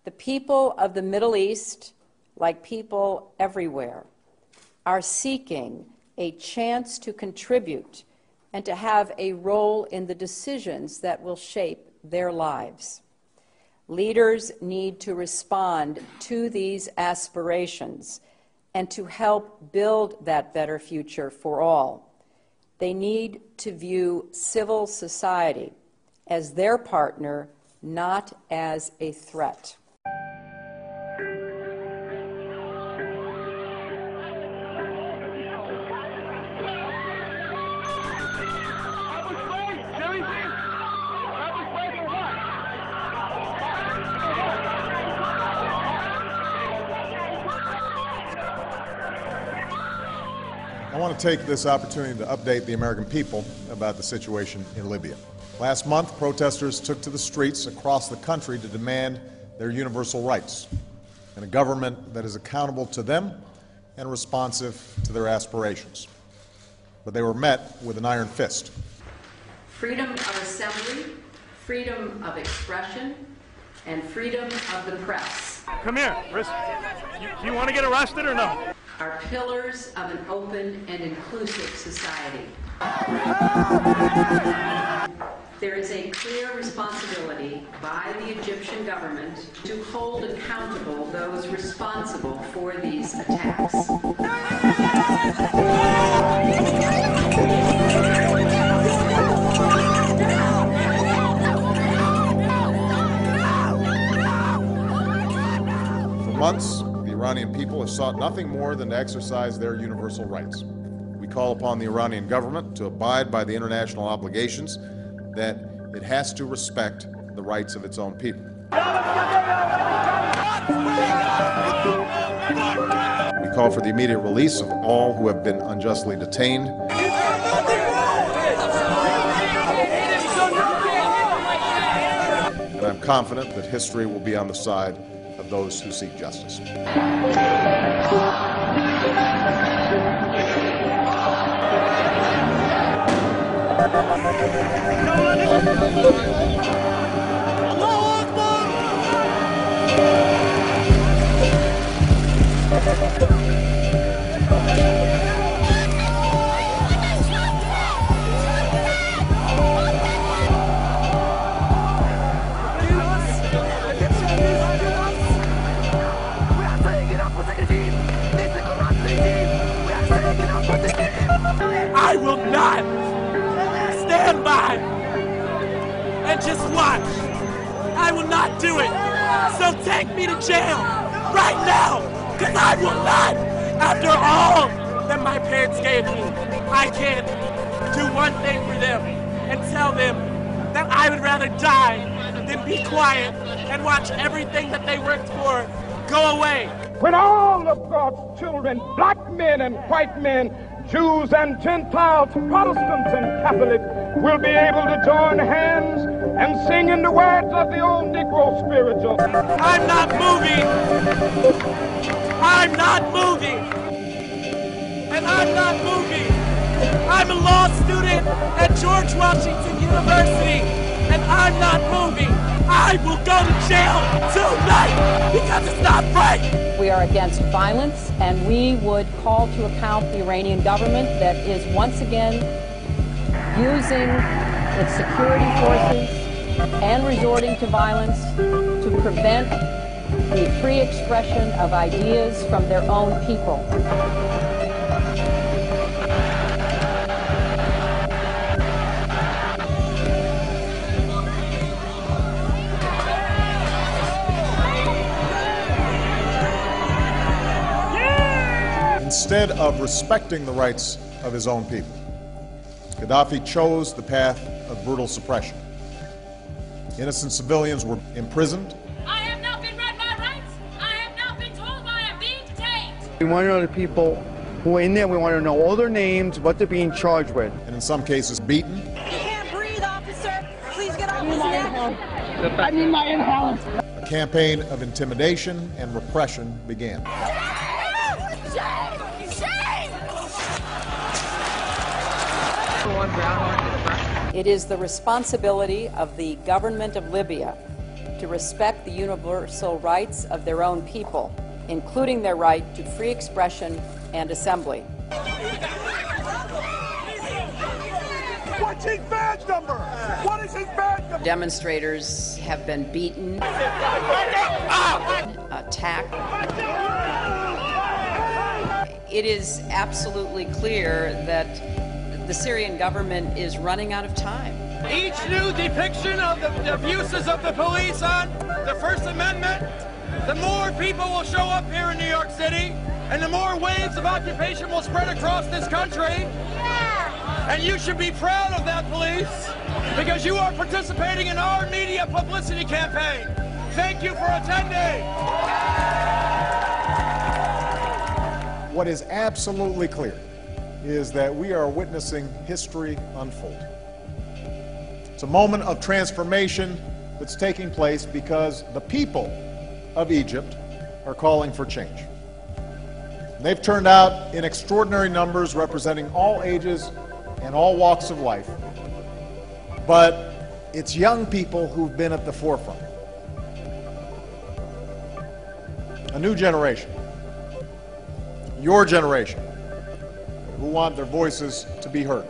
The people of the Middle East, like people everywhere, are seeking a chance to contribute and to have a role in the decisions that will shape their lives. Leaders need to respond to these aspirations and to help build that better future for all. They need to view civil society as their partner, not as a threat. I want to take this opportunity to update the American people about the situation in Libya. Last month, protesters took to the streets across the country to demand their universal rights and a government that is accountable to them and responsive to their aspirations. But they were met with an iron fist. Freedom of assembly, freedom of expression, and freedom of the press. Come here, you want to get arrested or no? Are pillars of an open and inclusive society. There is a clear responsibility by the Egyptian government to hold accountable those responsible for these attacks. For months, the Iranian people have sought nothing more than to exercise their universal rights. We call upon the Iranian government to abide by the international obligations that it has to respect the rights of its own people. We call for the immediate release of all who have been unjustly detained. And I'm confident that history will be on the side of those who seek justice. I will not stand by and just watch. I will not do it. So take me to jail right now, because I will not. After all that my parents gave me, I can do one thing for them and tell them that I would rather die than be quiet and watch everything that they worked for go away. When all of God's children, black men and white men, Jews and Gentiles, Protestants and Catholics, will be able to join hands and sing in the words of the old Negro spiritual. I'm not moving. I'm not moving. And I'm not moving. I'm a law student at George Washington University, and I'm not moving. I will go to jail tonight because it's not right. We are against violence, and we would call to account the Iranian government that is once again using its security forces and resorting to violence to prevent the free expression of ideas from their own people. Instead of respecting the rights of his own people, Gaddafi chose the path of brutal suppression. Innocent civilians were imprisoned. I have not been read my rights. I have not been told why I'm being detained. We want to know the people who are in there. We want to know all their names, what they're being charged with. And in some cases beaten. You can't breathe, officer. Please get off his neck. I need my inhaler. A campaign of intimidation and repression began. It is the responsibility of the government of Libya to respect the universal rights of their own people, including their right to free expression and assembly. What's his badge number? What is his badge number? Demonstrators have been beaten, attacked. It is absolutely clear that the Syrian government is running out of time. Each new depiction of the abuses of the police on the First Amendment, the more people will show up here in New York City, and the more waves of occupation will spread across this country. And you should be proud of that, police, because you are participating in our media publicity campaign. Thank you for attending. What is absolutely clear is that we are witnessing history unfold. It's a moment of transformation that's taking place because the people of Egypt are calling for change. They've turned out in extraordinary numbers, representing all ages and all walks of life. But it's young people who've been at the forefront. A new generation, your generation, who want their voices to be heard.